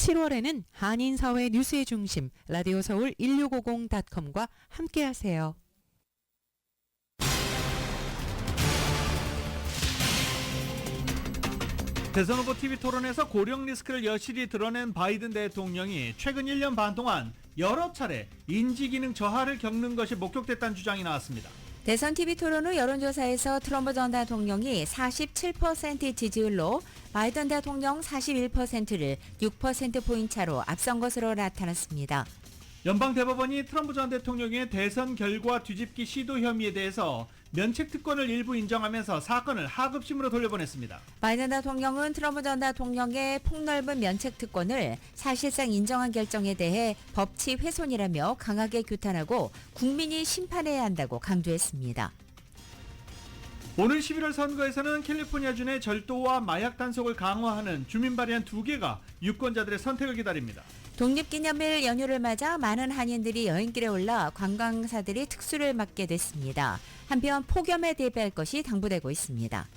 7월에는 한인사회 뉴스의 중심 라디오 서울 1650.com과 함께하세요. 대선 후보 TV 토론에서 고령 리스크를 여실히 드러낸 바이든 대통령이 최근 1년 반 동안 여러 차례 인지기능 저하를 겪는 것이 목격됐다는 주장이 나왔습니다. 대선 TV 토론 후 여론조사에서 트럼프 전 대통령이 47% 지지율로 바이든 대통령 41%를 6%포인트 차로 앞선 것으로 나타났습니다. 연방대법원이 트럼프 전 대통령의 대선 결과 뒤집기 시도 혐의에 대해서 면책특권을 일부 인정하면서 사건을 하급심으로 돌려보냈습니다. 바이든 대통령은 트럼프 전 대통령의 폭넓은 면책특권을 사실상 인정한 결정에 대해 법치 훼손이라며 강하게 규탄하고 국민이 심판해야 한다고 강조했습니다. 오늘 11월 선거에서는 캘리포니아주의 절도와 마약 단속을 강화하는 주민 발의안 2개가 유권자들의 선택을 기다립니다. 독립기념일 연휴를 맞아 많은 한인들이 여행길에 올라 관광사들이 특수를 맞게 됐습니다. 한편 폭염에 대비할 것이 당부되고 있습니다.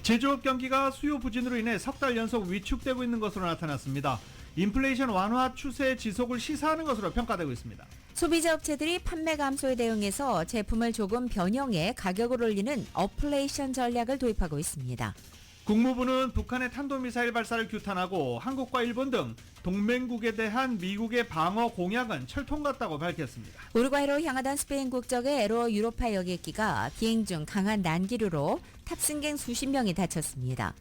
제조업 경기가 수요 부진으로 인해 석 달 연속 위축되고 있는 것으로 나타났습니다. 인플레이션 완화 추세 지속을 시사하는 것으로 평가되고 있습니다. 소비자 업체들이 판매 감소에 대응해서 제품을 조금 변형해 가격을 올리는 어플레이션 전략을 도입하고 있습니다. 국무부는 북한의 탄도미사일 발사를 규탄하고 한국과 일본 등 동맹국에 대한 미국의 방어 공약은 철통 같다고 밝혔습니다. 우루과이로 향하던 스페인 국적의 에로 유로파 여객기가 비행 중 강한 난기류로 탑승객 수십 명이 다쳤습니다.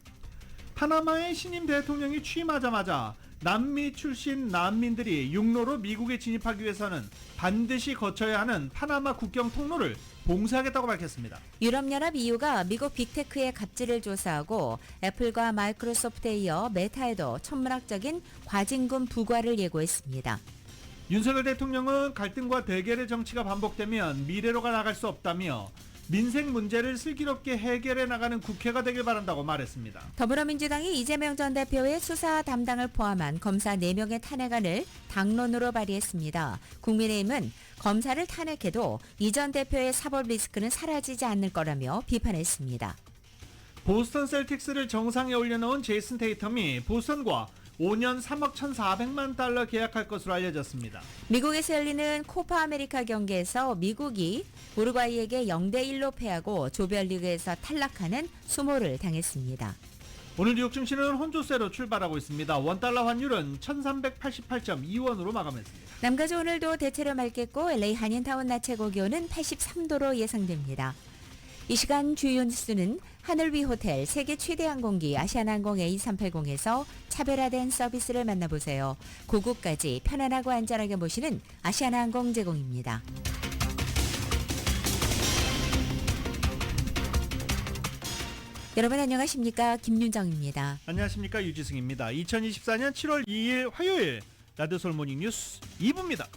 파나마의 신임 대통령이 취임하자마자 남미 출신 난민들이 육로로 미국에 진입하기 위해서는 반드시 거쳐야 하는 파나마 국경 통로를 봉쇄하겠다고 밝혔습니다. 유럽연합 EU가 미국 빅테크의 갑질을 조사하고 애플과 마이크로소프트에 이어 메타에도 천문학적인 과징금 부과를 예고했습니다. 윤석열 대통령은 갈등과 대결의 정치가 반복되면 미래로가 나갈 수 없다며 민생 문제를 슬기롭게 해결해 나가는 국회가 되길 바란다고 말했습니다. 더불어민주당이 이재명 전 대표의 수사 담당을 포함한 검사 4명의 탄핵안을 당론으로 발의했습니다. 국민의힘은 검사를 탄핵해도 이 전 대표의 사법 리스크는 사라지지 않을 거라며 비판했습니다. 보스턴 셀틱스를 정상에 올려놓은 제이슨 테이텀이 보스턴과 5년 3억 1,400만 달러 계약할 것으로 알려졌습니다. 미국에서 열리는 코파 아메리카 경기에서 미국이 우루과이에게 0대1로 패하고 조별리그에서 탈락하는 수모를 당했습니다. 오늘 뉴욕 증시는 혼조세로 출발하고 있습니다. 원달러 환율은 1388.2원으로 마감했습니다. 남가주 오늘도 대체로 맑겠고 LA 한인타운 낮 최고 기온은 83도로 예상됩니다. 이 시간 주요 뉴스는 하늘 위 호텔 세계 최대 항공기 아시아나항공 A380에서 차별화된 서비스를 만나보세요. 고국까지 편안하고 안전하게 모시는 아시아나항공 제공입니다. 여러분 안녕하십니까? 김윤정입니다. 안녕하십니까? 유지승입니다. 2024년 7월 2일 화요일 라디오 서울 모닝 뉴스 2부입니다.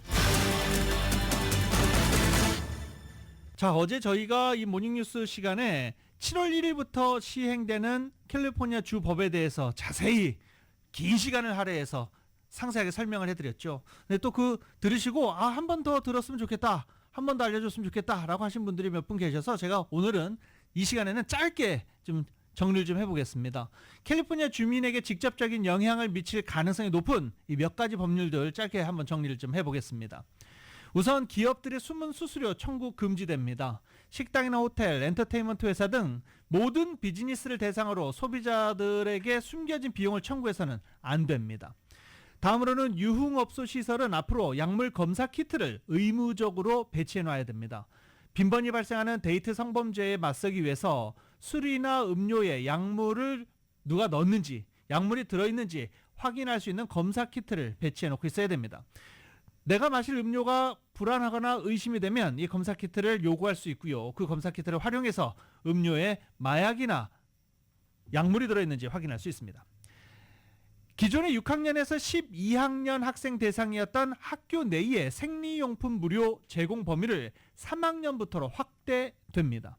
자, 어제 저희가 이 모닝뉴스 시간에 7월 1일부터 시행되는 캘리포니아 주 법에 대해서 자세히 긴 시간을 할애해서 상세하게 설명을 해드렸죠. 근데 또 그 들으시고 한 번 더 들었으면 좋겠다, 한 번 더 알려줬으면 좋겠다라고 하신 분들이 몇 분 계셔서 제가 오늘은 이 시간에는 짧게 좀 정리를 좀 해보겠습니다. 캘리포니아 주민에게 직접적인 영향을 미칠 가능성이 높은 이 몇 가지 법률들 짧게 한번 정리를 좀 해보겠습니다. 우선 기업들의 숨은 수수료 청구 금지됩니다. 식당이나 호텔, 엔터테인먼트 회사 등 모든 비즈니스를 대상으로 소비자들에게 숨겨진 비용을 청구해서는 안 됩니다. 다음으로는 유흥업소 시설은 앞으로 약물 검사 키트를 의무적으로 배치해 놔야 됩니다. 빈번히 발생하는 데이트 성범죄에 맞서기 위해서 술이나 음료에 약물을 누가 넣었는지, 약물이 들어있는지 확인할 수 있는 검사 키트를 배치해 놓고 있어야 됩니다. 내가 마실 음료가 불안하거나 의심이 되면 이 검사 키트를 요구할 수 있고요. 그 검사 키트를 활용해서 음료에 마약이나 약물이 들어있는지 확인할 수 있습니다. 기존의 6학년에서 12학년 학생 대상이었던 학교 내의 생리용품 무료 제공 범위를 3학년부터로 확대됩니다.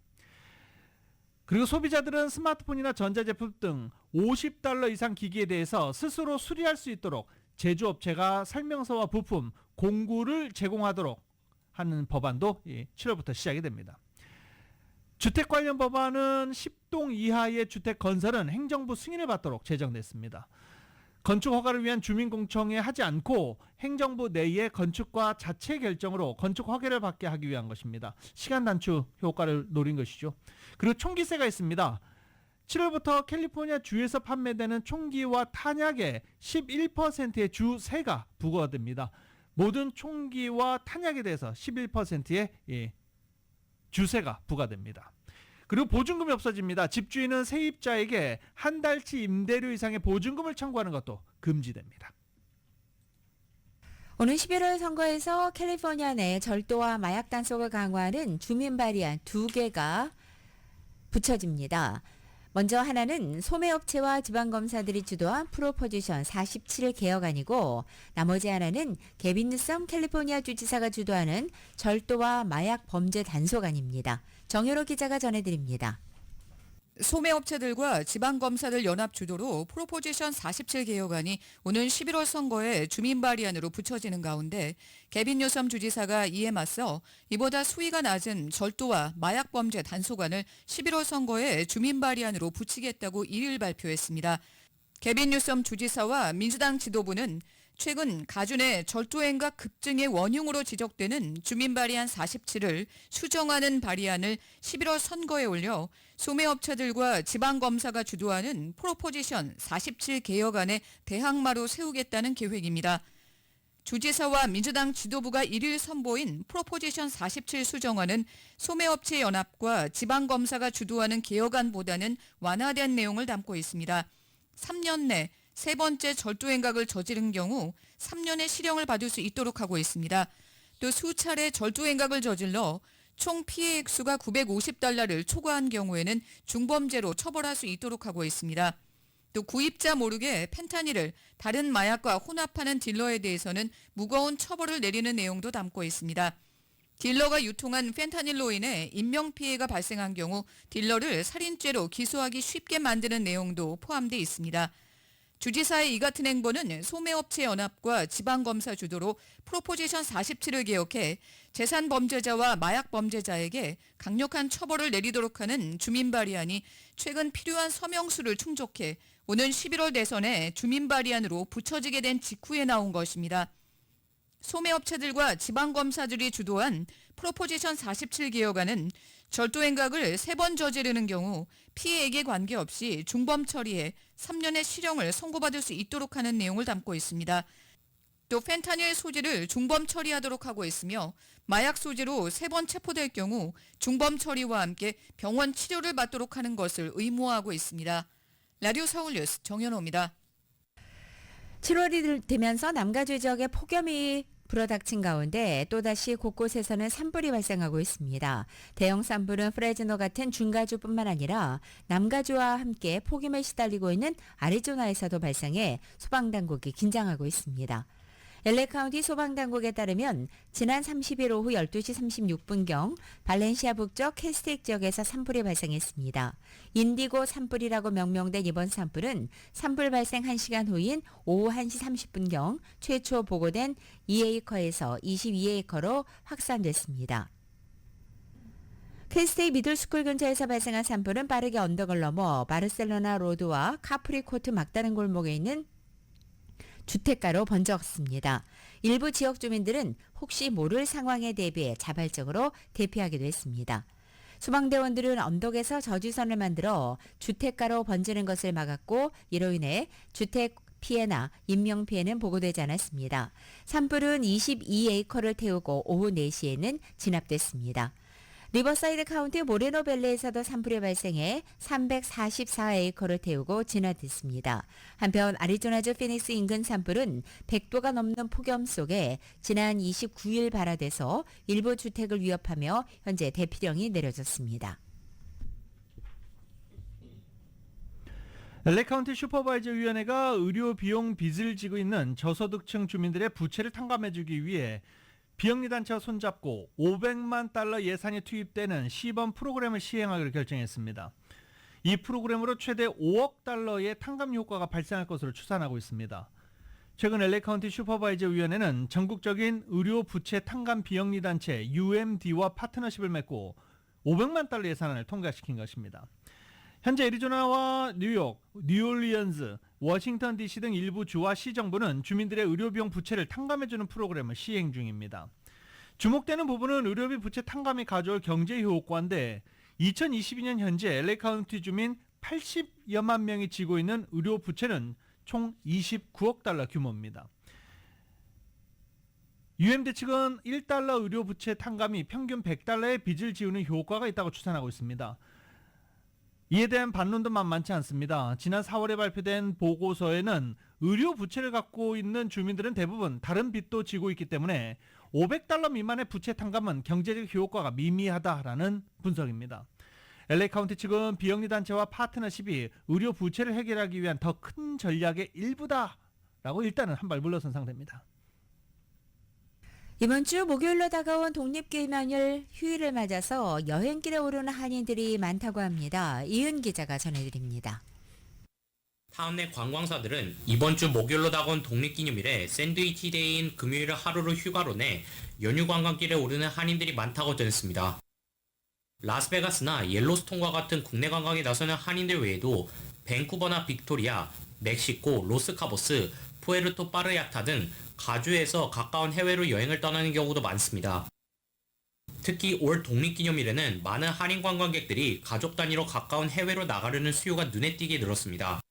그리고 소비자들은 스마트폰이나 전자제품 등 $50 이상 기기에 대해서 스스로 수리할 수 있도록 제조업체가 설명서와 부품, 공구를 제공하도록 하는 법안도 7월부터 시작이 됩니다. 주택 관련 법안은 10동 이하의 주택 건설은 행정부 승인을 받도록 제정됐습니다. 건축 허가를 위한 주민공청회 하지 않고 행정부 내의 건축과 자체 결정으로 건축 허가를 받게 하기 위한 것입니다. 시간 단축 효과를 노린 것이죠. 그리고 총기세가 있습니다. 7월부터 캘리포니아 주에서 판매되는 총기와 탄약의 11%의 주세가 부과됩니다. 모든 총기와 탄약에 대해서 11%의 주세가 부과됩니다. 그리고 보증금이 없어집니다. 집주인은 세입자에게 한 달치 임대료 이상의 보증금을 청구하는 것도 금지됩니다. 오는 11월 선거에서 캘리포니아 내 절도와 마약 단속을 강화하는 주민 발의안 2개가 붙여집니다. 먼저 하나는 소매업체와 지방검사들이 주도한 프로포지션 47 개혁안이고, 나머지 하나는 게빈 뉴섬 캘리포니아 주지사가 주도하는 절도와 마약 범죄 단속안입니다. 정효로 기자가 전해드립니다. 소매업체들과 지방검사들 연합 주도로 프로포지션 47 개혁안이 오는 11월 선거에 주민 발의안으로 붙여지는 가운데, 게빈 뉴섬 주지사가 이에 맞서 이보다 수위가 낮은 절도와 마약 범죄 단속안을 11월 선거에 주민 발의안으로 붙이겠다고 1일 발표했습니다. 게빈 뉴섬 주지사와 민주당 지도부는 최근 가주 내 절도 행각 급증의 원흉으로 지적되는 주민 발의안 47을 수정하는 발의안을 11월 선거에 올려 소매업체들과 지방검사가 주도하는 프로포지션 47 개혁안의 대항마로 세우겠다는 계획입니다. 주지사와 민주당 지도부가 1일 선보인 프로포지션 47 수정안은 소매업체 연합과 지방검사가 주도하는 개혁안보다는 완화된 내용을 담고 있습니다. 3년 내 세 번째 절도 행각을 저지른 경우 3년의 실형을 받을 수 있도록 하고 있습니다. 또 수차례 절도 행각을 저질러 총 피해 액수가 $950를 초과한 경우에는 중범죄로 처벌할 수 있도록 하고 있습니다. 또 구입자 모르게 펜타닐을 다른 마약과 혼합하는 딜러에 대해서는 무거운 처벌을 내리는 내용도 담고 있습니다. 딜러가 유통한 펜타닐로 인해 인명피해가 발생한 경우 딜러를 살인죄로 기소하기 쉽게 만드는 내용도 포함되어 있습니다. 주지사의 이 같은 행보는 소매업체 연합과 지방검사 주도로 프로포지션 47을 개혁해 재산범죄자와 마약범죄자에게 강력한 처벌을 내리도록 하는 주민 발의안이 최근 필요한 서명수를 충족해 오는 11월 대선에 주민 발의안으로 붙여지게 된 직후에 나온 것입니다. 소매업체들과 지방검사들이 주도한 프로포지션 47 개혁안은 절도 행각을 3번 저지르는 경우 피해액에 관계없이 중범 처리해 3년의 실형을 선고받을 수 있도록 하는 내용을 담고 있습니다. 또 펜타닐 소지를 중범 처리하도록 하고 있으며 마약 소지로 3번 체포될 경우 중범 처리와 함께 병원 치료를 받도록 하는 것을 의무화하고 있습니다. 라디오 서울 뉴스 정연호입니다. 7월이 되면서 남가주 지역에 폭염이 불어닥친 가운데 또다시 곳곳에서는 산불이 발생하고 있습니다. 대형 산불은 프레즈노 같은 중가주뿐만 아니라 남가주와 함께 폭염에 시달리고 있는 애리조나에서도 발생해 소방당국이 긴장하고 있습니다. LA 카운티 소방당국에 따르면 지난 30일 오후 12시 36분경 발렌시아 북쪽 캐스텍 지역에서 산불이 발생했습니다. 인디고 산불이라고 명명된 이번 산불은 산불 발생 1시간 후인 오후 1시 30분경 최초 보고된 2에이커에서 22에이커로 확산됐습니다. 켄스테이 미들스쿨 근처에서 발생한 산불은 빠르게 언덕을 넘어 바르셀로나 로드와 카프리코트 막다른 골목에 있는 주택가로 번졌습니다. 일부 지역 주민들은 혹시 모를 상황에 대비해 자발적으로 대피하기도 했습니다. 소방대원들은 언덕에서 저주선을 만들어 주택가로 번지는 것을 막았고 이로 인해 주택 피해나 인명피해는 보고되지 않았습니다. 산불은 22에이커를 태우고 오후 4시에는 진압됐습니다. 리버사이드 카운티 모레노밸리에서도 산불이 발생해 344에이커를 태우고 진화됐습니다. 한편 애리조나주 피닉스 인근 산불은 100도가 넘는 폭염 속에 지난 29일 발화돼서 일부 주택을 위협하며 현재 대피령이 내려졌습니다. LA 카운티 슈퍼바이저 위원회가 의료 비용 빚을 지고 있는 저소득층 주민들의 부채를 탕감해주기 위해 비영리단체와 손잡고 $500만 예산이 투입되는 시범 프로그램을 시행하기로 결정했습니다. 이 프로그램으로 최대 $5억 탕감 효과가 발생할 것으로 추산하고 있습니다. 최근 LA 카운티 슈퍼바이저 위원회는 전국적인 의료 부채 탕감 비영리단체 UMD와 파트너십을 맺고 $500만 예산안을 통과시킨 것입니다. 현재 애리조나와 뉴욕, 뉴올리언즈, 워싱턴 DC 등 일부 주와 시정부는 주민들의 의료비용 부채를 탕감해주는 프로그램을 시행 중입니다. 주목되는 부분은 의료비 부채 탕감이 가져올 경제 효과인데 2022년 현재 LA 카운티 주민 80여만 명이 지고 있는 의료 부채는 총 29억 달러 규모입니다. UMD 측은 1달러 의료 부채 탕감이 평균 100달러의 빚을 지우는 효과가 있다고 추산하고 있습니다. 이에 대한 반론도 만만치 않습니다. 지난 4월에 발표된 보고서에는 의료 부채를 갖고 있는 주민들은 대부분 다른 빚도 지고 있기 때문에 500달러 미만의 부채 탕감은 경제적 효과가 미미하다라는 분석입니다. LA 카운티 측은 비영리 단체와 파트너십이 의료 부채를 해결하기 위한 더 큰 전략의 일부다라고 일단은 한 발 물러선 상태입니다. 이번 주 목요일로 다가온 독립기념일 휴일을 맞아서 여행길에 오르는 한인들이 많다고 합니다. 이은 기자가 전해드립니다. 타운 내 관광사들은 이번 주 목요일로 다가온 독립기념일에 샌드위치 데이인 금요일을 하루를 휴가로 내 연휴 관광길에 오르는 한인들이 많다고 전했습니다. 라스베가스나 옐로스톤과 같은 국내 관광에 나서는 한인들 외에도 밴쿠버나 빅토리아, 멕시코, 로스카보스, 푸에르토 파르야타 등 가주에서 가까운 해외로 여행을 떠나는 경우도 많습니다. 특히 올 독립기념일에는 많은 한인 관광객들이 가족 단위로 가까운 해외로 나가려는 수요가 눈에 띄게 늘었습니다.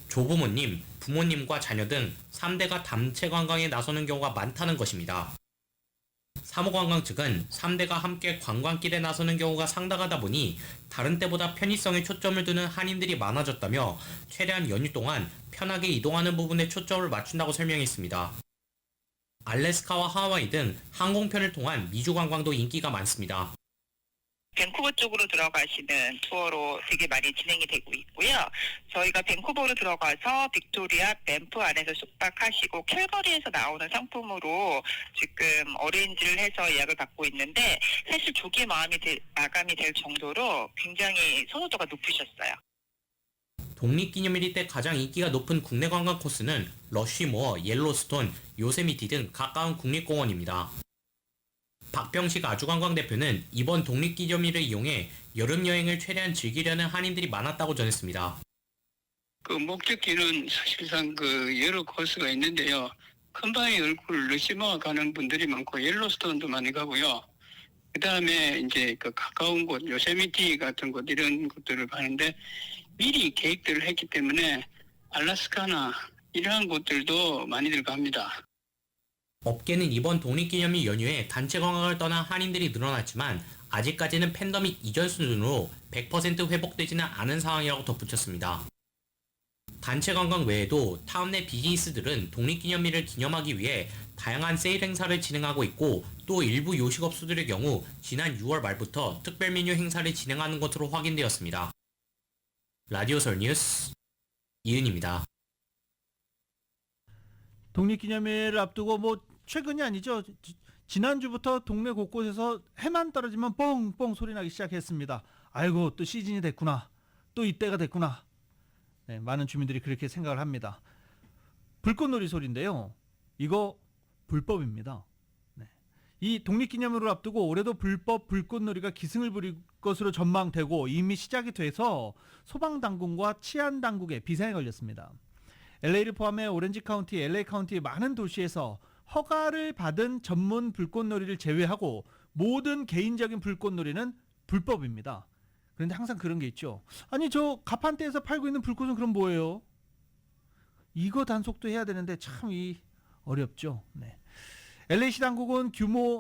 조부모님, 부모님과 자녀 등 3대가 단체 관광에 나서는 경우가 많다는 것입니다. 사무관광 측은 3대가 함께 관광길에 나서는 경우가 상당하다 보니 다른 때보다 편의성에 초점을 두는 한인들이 많아졌다며 최대한 연휴 동안 편하게 이동하는 부분에 초점을 맞춘다고 설명했습니다. 알래스카와 하와이 등 항공편을 통한 미주 관광도 인기가 많습니다. 밴쿠버 쪽으로 들어가시는 투어로 되게 많이 진행이 되고 있고요. 저희가 밴쿠버로 들어가서 빅토리아, 밴프 안에서 숙박하시고 캘거리에서 나오는 상품으로 지금 어레인지를 해서 예약을 받고 있는데 사실 조기에 마감이 될 정도로 굉장히 선호도가 높으셨어요. 독립기념일 때 가장 인기가 높은 국내 관광 코스는 러쉬모어, 옐로스톤, 요세미티 등 가까운 국립공원입니다. 박병식 아주관광 대표는 이번 독립기념일을 이용해 여름여행을 최대한 즐기려는 한인들이 많았다고 전했습니다. 그 목적지는 사실상 여러 코스가 있는데요. 큰바위 얼굴 러시모아 가는 분들이 많고 옐로스톤도 많이 가고요. 그 다음에 이제 가까운 곳 요세미티 같은 곳 이런 곳들을 가는데 미리 계획들을 했기 때문에 알래스카나 이러한 곳들도 많이들 갑니다. 업계는 이번 독립기념일 연휴에 단체 관광을 떠난 한인들이 늘어났지만 아직까지는 팬데믹 이전 수준으로 100% 회복되지는 않은 상황이라고 덧붙였습니다. 단체 관광 외에도 타운 내 비즈니스들은 독립기념일을 기념하기 위해 다양한 세일 행사를 진행하고 있고 또 일부 요식업소들의 경우 지난 6월 말부터 특별 메뉴 행사를 진행하는 것으로 확인되었습니다. 라디오설 뉴스 이은입니다. 독립기념일을 앞두고 최근이 아니죠. 지난주부터 동네 곳곳에서 해만 떨어지면 뻥뻥 소리 나기 시작했습니다. 아이고 또 시즌이 됐구나. 또 이때가 됐구나. 네, 많은 주민들이 그렇게 생각을 합니다. 불꽃놀이 소리인데요. 이거 불법입니다. 네. 이 독립기념일을 앞두고 올해도 불법 불꽃놀이가 기승을 부릴 것으로 전망되고 이미 시작이 돼서 소방당국과 치안당국에 비상이 걸렸습니다. LA를 포함해 오렌지 카운티, LA 카운티 많은 도시에서 허가를 받은 전문 불꽃놀이를 제외하고 모든 개인적인 불꽃놀이는 불법입니다. 그런데 항상 그런 게 있죠. 아니 저 가판대에서 팔고 있는 불꽃은 그럼 뭐예요? 이거 단속도 해야 되는데 참 어렵죠. 네. LA시 당국은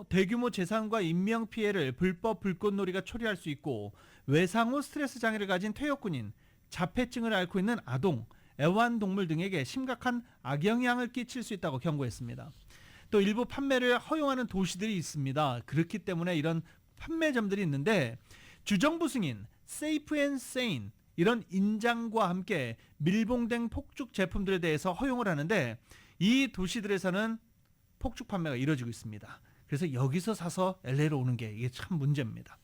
대규모 재산과 인명 피해를 불법 불꽃놀이가 초래할 수 있고 외상후 스트레스 장애를 가진 퇴역군인, 자폐증을 앓고 있는 아동, 애완동물 등에게 심각한 악영향을 끼칠 수 있다고 경고했습니다. 또 일부 판매를 허용하는 도시들이 있습니다. 그렇기 때문에 이런 판매점들이 있는데 주정부 승인, 세이프 앤 세인 이런 인장과 함께 밀봉된 폭죽 제품들에 대해서 허용을 하는데 이 도시들에서는 폭죽 판매가 이루어지고 있습니다. 그래서 여기서 사서 LA로 오는 게 이게 참 문제입니다.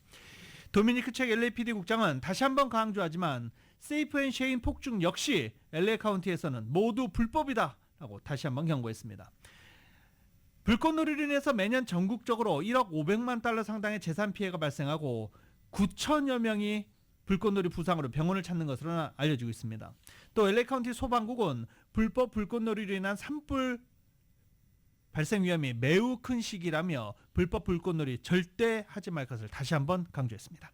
도미니크 책 LAPD 국장은 다시 한번 강조하지만 세이프 앤 쉐인 폭죽 역시 LA 카운티에서는 모두 불법이다라고 다시 한번 경고했습니다. 불꽃놀이로 인해서 매년 전국적으로 1억 500만 달러 상당의 재산 피해가 발생하고 9천여 명이 불꽃놀이 부상으로 병원을 찾는 것으로 알려지고 있습니다. 또 LA 카운티 소방국은 불법 불꽃놀이로 인한 산불 발생 위험이 매우 큰 시기라며 불법 불꽃놀이 절대 하지 말 것을 다시 한번 강조했습니다.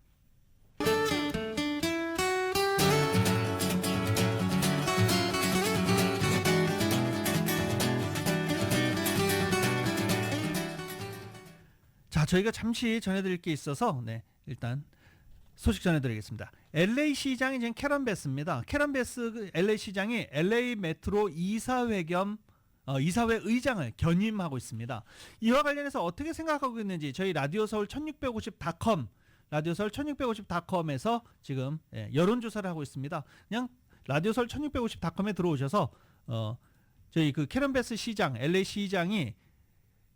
자, 저희가 잠시 전해드릴 게 있어서 일단 소식 전해드리겠습니다. LA 시장이 지금 캐런 베스입니다. 캐런 베스 LA 시장이 LA 메트로 이사회 겸 이사회 의장을 견임하고 있습니다. 이와 관련해서 어떻게 생각하고 있는지 저희 라디오 서울 1650.com 라디오 서울 1650.com에서 지금 여론조사를 하고 있습니다. 그냥 라디오 서울 1650.com에 들어오셔서 저희 그 캐런 베스 시장 LA 시장이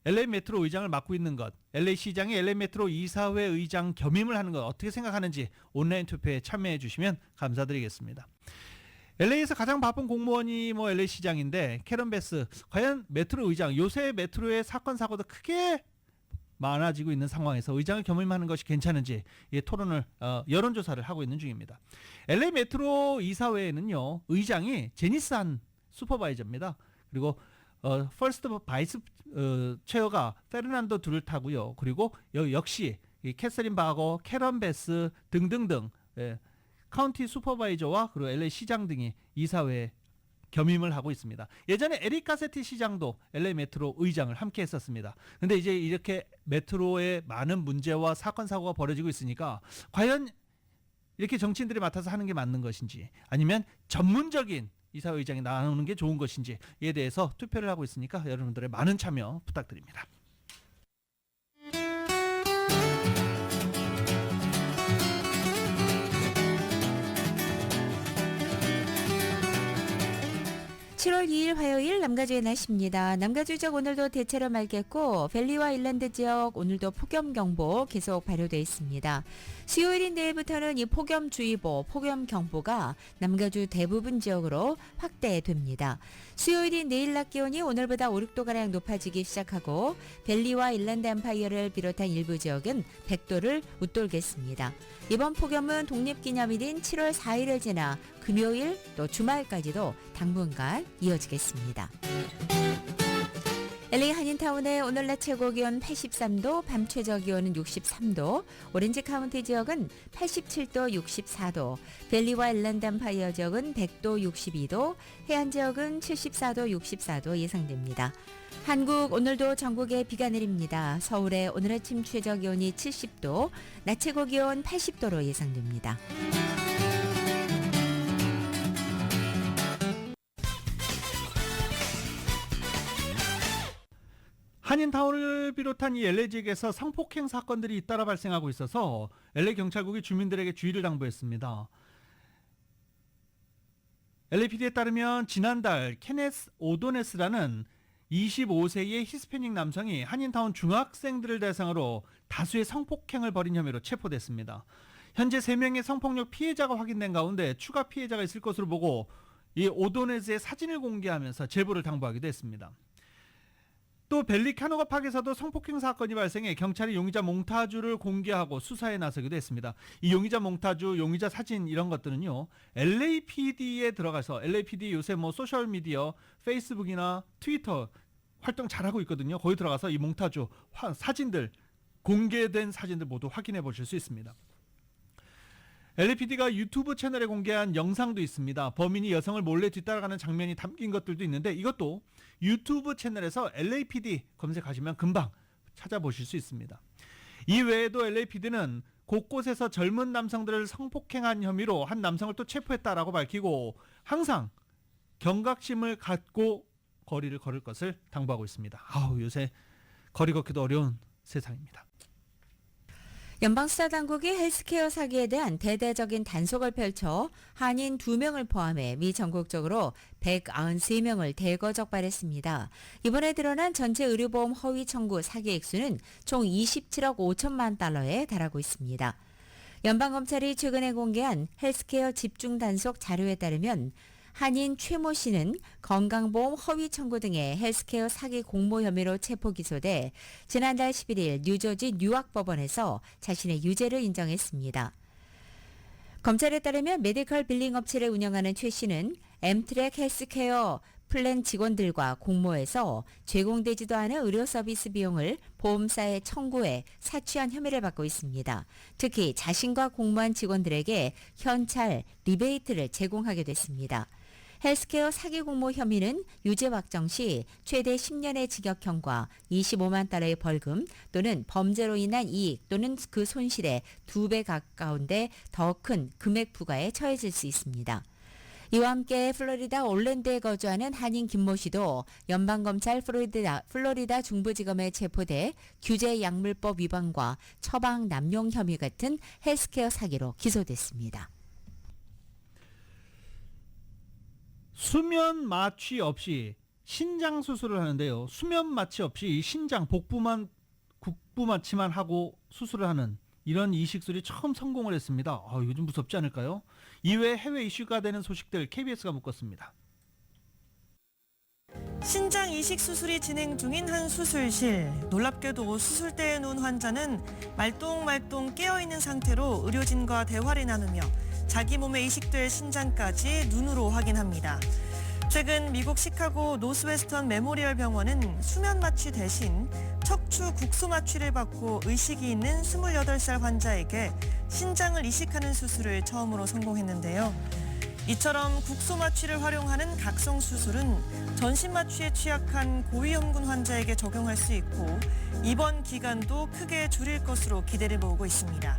LA 메트로 의장을 맡고 있는 것, LA 시장이 LA 메트로 이사회 의장 겸임을 하는 것 어떻게 생각하는지 온라인 투표에 참여해 주시면 감사드리겠습니다. LA에서 가장 바쁜 공무원이 LA 시장인데 캐런 베스 과연 메트로 의장, 요새 메트로의 사건 사고도 크게 많아지고 있는 상황에서 의장을 겸임하는 것이 괜찮은지 토론을 여론조사를 하고 있는 중입니다. LA 메트로 이사회에는요 의장이 제니스 한 슈퍼바이저입니다. 그리고 퍼스트 바이스 체어가 페르난도 두르타고요. 그리고 역시 이 캐서린 바거, 캐런 베스 등등등 카운티 슈퍼바이저와 그리고 LA 시장 등이 이사회에 겸임을 하고 있습니다. 예전에 에릭 가세티 시장도 LA 메트로 의장을 함께 했었습니다. 근데 이제 이렇게 메트로에 많은 문제와 사건 사고가 벌어지고 있으니까 과연 이렇게 정치인들이 맡아서 하는 게 맞는 것인지 아니면 전문적인 이사회 의장이 나오는 게 좋은 것인지에 대해서 투표를 하고 있으니까 여러분들의 많은 참여 부탁드립니다. (7월 2일) 화요일 남가주의 날씨입니다. 남가주 지역 오늘도 대체로 맑겠고 밸리와 일랜드 지역 오늘도 폭염경보 계속 발효되어 있습니다. 수요일인 내일부터는 이 폭염주의보, 폭염경보가 남가주 대부분 지역으로 확대됩니다. 수요일인 내일 낮 기온이 오늘보다 5, 6도가량 높아지기 시작하고 밸리와 일랜드 엠파이어를 비롯한 일부 지역은 100도를 웃돌겠습니다. 이번 폭염은 독립기념일인 7월 4일을 지나 금요일 또 주말까지도 당분간 이어지겠습니다. LA 한인타운의 오늘 낮 최고기온 83도, 밤 최저기온은 63도, 오렌지 카운티 지역은 87도, 64도, 밸리와 일랜드 엠파이어 지역은 100도, 62도, 해안 지역은 74도, 64도 예상됩니다. 한국 오늘도 전국에 비가 내립니다. 서울의 오늘 아침 최저기온이 70도, 낮 최고기온 80도로 예상됩니다. 한인타운을 비롯한 이 LA 지역에서 성폭행 사건들이 잇따라 발생하고 있어서 LA 경찰국이 주민들에게 주의를 당부했습니다. LAPD에 따르면 지난달 케네스 오도네스라는 25세의 히스패닉 남성이 한인타운 중학생들을 대상으로 다수의 성폭행을 벌인 혐의로 체포됐습니다. 현재 3명의 성폭력 피해자가 확인된 가운데 추가 피해자가 있을 것으로 보고 이 오도네스의 사진을 공개하면서 제보를 당부하기도 했습니다. 또 벨리 카노가 팍에서도 성폭행 사건이 발생해 경찰이 용의자 몽타주를 공개하고 수사에 나서기도 했습니다. 이 용의자 몽타주, 용의자 사진 이런 것들은요 LAPD에 들어가서 LAPD 요새 소셜미디어, 페이스북이나 트위터 활동 잘하고 있거든요. 거기 들어가서 이 몽타주 사진들, 공개된 사진들 모두 확인해 보실 수 있습니다. LAPD가 유튜브 채널에 공개한 영상도 있습니다. 범인이 여성을 몰래 뒤따라가는 장면이 담긴 것들도 있는데 이것도 유튜브 채널에서 LAPD 검색하시면 금방 찾아보실 수 있습니다. 이 외에도 LAPD는 곳곳에서 젊은 남성들을 성폭행한 혐의로 한 남성을 또 체포했다라고 밝히고 항상 경각심을 갖고 거리를 걸을 것을 당부하고 있습니다. 요새 거리 걷기도 어려운 세상입니다. 연방수사당국이 헬스케어 사기에 대한 대대적인 단속을 펼쳐 한인 2명을 포함해 미 전국적으로 193명을 대거 적발했습니다. 이번에 드러난 전체 의료보험 허위 청구 사기 액수는 총 27억 5천만 달러에 달하고 있습니다. 연방검찰이 최근에 공개한 헬스케어 집중 단속 자료에 따르면 한인 최모 씨는 건강보험 허위 청구 등의 헬스케어 사기 공모 혐의로 체포 기소돼 지난달 11일 뉴저지 뉴아크 법원에서 자신의 유죄를 인정했습니다. 검찰에 따르면 메디컬 빌링 업체를 운영하는 최 씨는 엠트랙 헬스케어 플랜 직원들과 공모해서 제공되지도 않은 의료 서비스 비용을 보험사에 청구해 사취한 혐의를 받고 있습니다. 특히 자신과 공모한 직원들에게 현찰, 리베이트를 제공하게 됐습니다. 헬스케어 사기 공모 혐의는 유죄 확정 시 최대 10년의 징역형과 25만 달러의 벌금 또는 범죄로 인한 이익 또는 그 손실의 2배 가까운데 더 큰 금액 부과에 처해질 수 있습니다. 이와 함께 플로리다 올랜도에 거주하는 한인 김모 씨도 연방검찰 플로리다 중부지검에 체포돼 규제약물법 위반과 처방 남용 혐의 같은 헬스케어 사기로 기소됐습니다. 수면 마취 없이 신장 수술을 하는데요. 수면 마취 없이 신장 복부만 국부 마취만 하고 수술을 하는 이런 이식술이 처음 성공을 했습니다. 이거 좀 무섭지 않을까요? 이외에 해외 이슈가 되는 소식들 KBS가 묶었습니다. 신장 이식 수술이 진행 중인 한 수술실. 놀랍게도 수술대에 누운 환자는 말똥말똥 깨어있는 상태로 의료진과 대화를 나누며 자기 몸에 이식될 신장까지 눈으로 확인합니다. 최근 미국 시카고 노스웨스턴 메모리얼 병원은 수면 마취 대신 척추 국소 마취를 받고 의식이 있는 28살 환자에게 신장을 이식하는 수술을 처음으로 성공했는데요. 이처럼 국소 마취를 활용하는 각성 수술은 전신 마취에 취약한 고위험군 환자에게 적용할 수 있고 입원 기간도 크게 줄일 것으로 기대를 모으고 있습니다.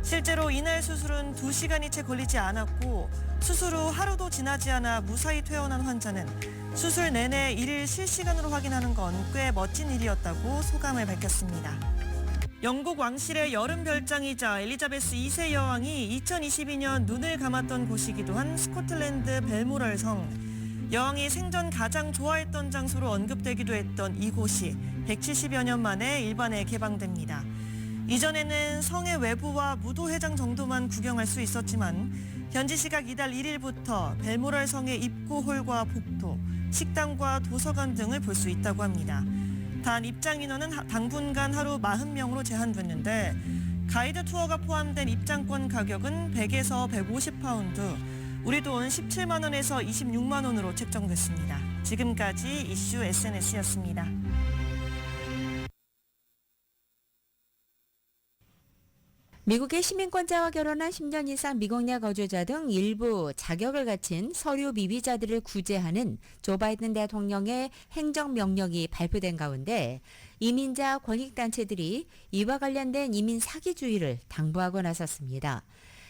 실제로 이날 수술은 2시간이 채 걸리지 않았고 수술 후 하루도 지나지 않아 무사히 퇴원한 환자는 수술 내내 이를 실시간으로 확인하는 건 꽤 멋진 일이었다고 소감을 밝혔습니다. 영국 왕실의 여름 별장이자 엘리자베스 2세 여왕이 2022년 눈을 감았던 곳이기도 한 스코틀랜드 벨모럴 성. 여왕이 생전 가장 좋아했던 장소로 언급되기도 했던 이곳이 170여 년 만에 일반에 개방됩니다. 이전에는 성의 외부와 무도회장 정도만 구경할 수 있었지만 현지 시각 이달 1일부터 벨모럴 성의 입구홀과 복도, 식당과 도서관 등을 볼 수 있다고 합니다. 단 입장 인원은 당분간 하루 40명으로 제한됐는데 가이드 투어가 포함된 입장권 가격은 100에서 150파운드, 우리 돈 17만 원에서 26만 원으로 책정됐습니다. 지금까지 이슈 SNS였습니다. 미국의 시민권자와 결혼한 10년 이상 미국 내 거주자 등 일부 자격을 갖춘 서류 미비자들을 구제하는 조 바이든 대통령의 행정명령이 발표된 가운데 이민자 권익단체들이 이와 관련된 이민 사기주의를 당부하고 나섰습니다.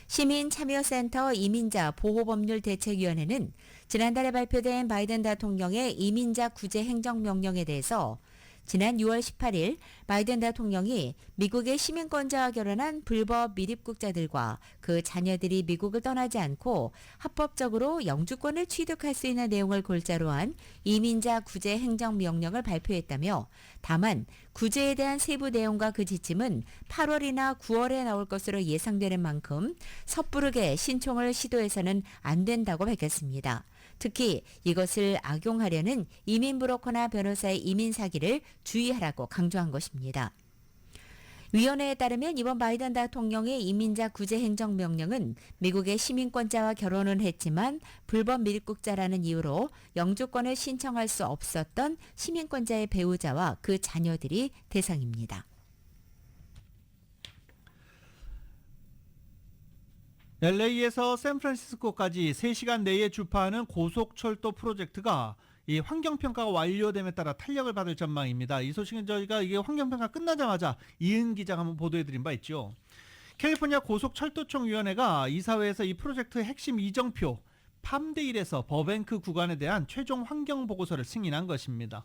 시민참여센터 이민자보호법률대책위원회는 지난달에 발표된 바이든 대통령의 이민자 구제 행정명령에 대해서 지난 6월 18일 바이든 대통령이 미국의 시민권자와 결혼한 불법 미입국자들과 그 자녀들이 미국을 떠나지 않고 합법적으로 영주권을 취득할 수 있는 내용을 골자로 한 이민자 구제 행정명령을 발표했다며 다만 구제에 대한 세부 내용과 그 지침은 8월이나 9월에 나올 것으로 예상되는 만큼 섣부르게 신청을 시도해서는 안 된다고 밝혔습니다. 특히 이것을 악용하려는 이민 브로커나 변호사의 이민 사기를 주의하라고 강조한 것입니다. 위원회에 따르면 이번 바이든 대통령의 이민자 구제 행정명령은 미국의 시민권자와 결혼은 했지만 불법 미입국자라는 이유로 영주권을 신청할 수 없었던 시민권자의 배우자와 그 자녀들이 대상입니다. LA에서 샌프란시스코까지 3시간 내에 주파하는 고속철도 프로젝트가 이 환경평가가 완료됨에 따라 탄력을 받을 전망입니다. 이 소식은 저희가 이게 환경평가 끝나자마자 이은 기자가 한번 보도해드린 바 있죠. 캘리포니아 고속철도청위원회가 이사회에서 이 프로젝트의 핵심 이정표 팜데일에서 버뱅크 구간에 대한 최종 환경보고서를 승인한 것입니다.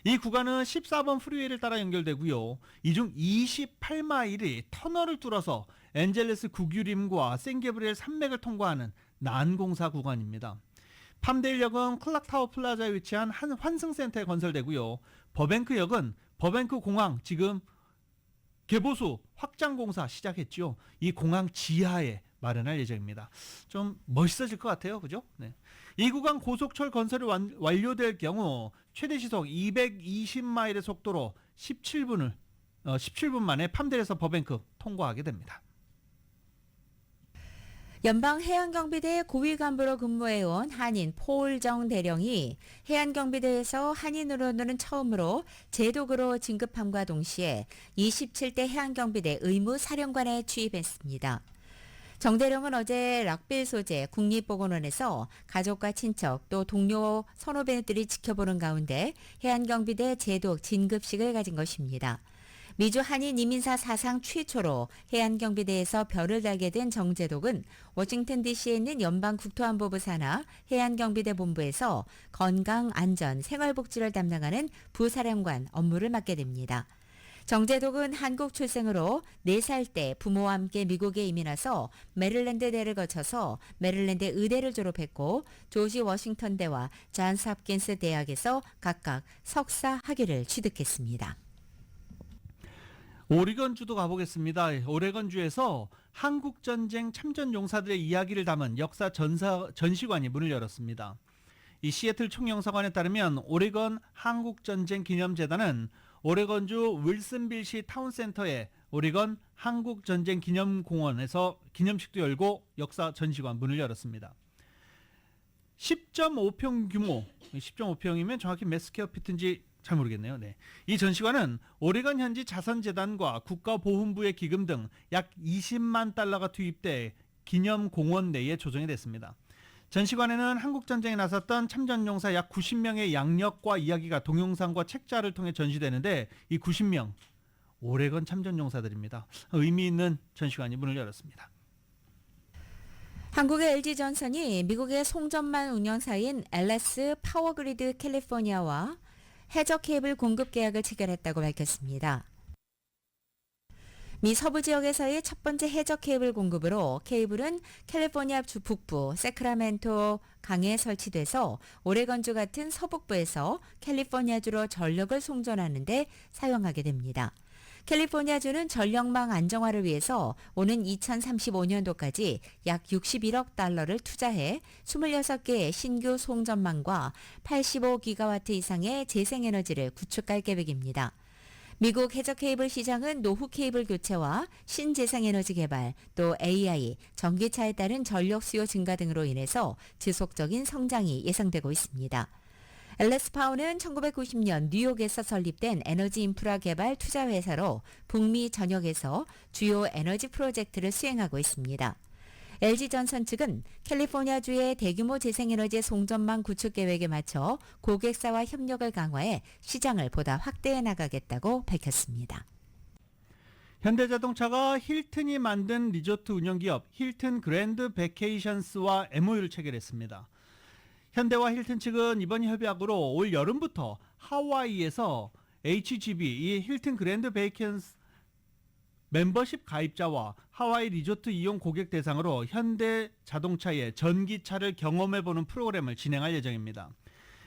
이 구간은 14번 프리웨이를 따라 연결되고요. 이 중 28마일이 터널을 뚫어서 엔젤레스 국유림과 샌게브리엘 산맥을 통과하는 난공사 구간입니다. 팜데일역은 클락타워 플라자에 위치한 한 환승센터에 건설되고요. 버뱅크역은 버뱅크 공항 지금 개보수 확장 공사 시작했죠. 이 공항 지하에 마련할 예정입니다. 좀 멋있어질 것 같아요. 그죠? 네. 이 구간 고속철 건설이 완료될 경우 최대 시속 220마일의 속도로 17분 만에 팜데일에서 버뱅크 통과하게 됩니다. 연방해양경비대 고위 간부로 근무해온 한인 포울정 대령이 해안경비대에서 한인으로는 처음으로 제독으로 진급함과 동시에 27대 해안경비대 의무사령관에 취임했습니다. 정 대령은 어제 락빌 소재 국립보건원에서 가족과 친척 또 동료 선후배들이 지켜보는 가운데 해안경비대 제독 진급식을 가진 것입니다. 미주 한인 이민사 사상 최초로 해안경비대에서 별을 달게 된 정제독은 워싱턴 DC에 있는 연방국토안보부 산하 해안경비대 본부에서 건강, 안전, 생활복지를 담당하는 부사령관 업무를 맡게 됩니다. 정제독은 한국 출생으로 4살 때 부모와 함께 미국에 이민 와서 메릴랜드대를 거쳐서 메릴랜드 의대를 졸업했고 조지 워싱턴대와 존스 홉킨스 대학에서 각각 석사 학위를 취득했습니다. 오레건주도 가보겠습니다. 오레건주에서 한국전쟁 참전 용사들의 이야기를 담은 역사 전시관이 문을 열었습니다. 이 시애틀 총영사관에 따르면 오레건 한국전쟁 기념재단은 오레건주 윌슨빌시 타운센터의 오레건 한국전쟁 기념공원에서 기념식도 열고 역사 전시관 문을 열었습니다. 10.5평 규모, 10.5평이면 정확히 몇 스퀘어피트인지 잘 모르겠네요. 네. 이 전시관은 오레건 현지 자선재단과 국가보훈부의 기금 등 약 20만 달러가 투입돼 기념공원 내에 조성이 됐습니다. 전시관에는 한국전쟁에 나섰던 참전용사 약 90명의 양력과 이야기가 동영상과 책자를 통해 전시되는데 이 90명, 오레건 참전용사들입니다. 의미 있는 전시관이 문을 열었습니다. 한국의 LG전선이 미국의 송전망 운영사인 LS 파워그리드 캘리포니아와 해저 케이블 공급 계약을 체결했다고 밝혔습니다. 미 서부 지역에서의 첫 번째 해저 케이블 공급으로 케이블은 캘리포니아 주 북부 세크라멘토 강에 설치돼서 오레건주 같은 서북부에서 캘리포니아주로 전력을 송전하는 데 사용하게 됩니다. 캘리포니아주는 전력망 안정화를 위해서 오는 2035년도까지 약 61억 달러를 투자해 26개의 신규 송전망과 85기가와트 이상의 재생에너지를 구축할 계획입니다. 미국 해저 케이블 시장은 노후 케이블 교체와 신재생에너지 개발, 또 AI, 전기차에 따른 전력 수요 증가 등으로 인해서 지속적인 성장이 예상되고 있습니다. LS파워는 1990년 뉴욕에서 설립된 에너지 인프라 개발 투자 회사로 북미 전역에서 주요 에너지 프로젝트를 수행하고 있습니다. LG전선 측은 캘리포니아주의 대규모 재생에너지 송전망 구축 계획에 맞춰 고객사와 협력을 강화해 시장을 보다 확대해 나가겠다고 밝혔습니다. 현대자동차가 힐튼이 만든 리조트 운영기업 힐튼 그랜드 베케이션스와 MOU를 체결했습니다. 현대와 힐튼 측은 이번 협약으로 올 여름부터 하와이에서 HGV, 이 힐튼 그랜드 베이컨스 멤버십 가입자와 하와이 리조트 이용 고객 대상으로 현대 자동차의 전기차를 경험해보는 프로그램을 진행할 예정입니다.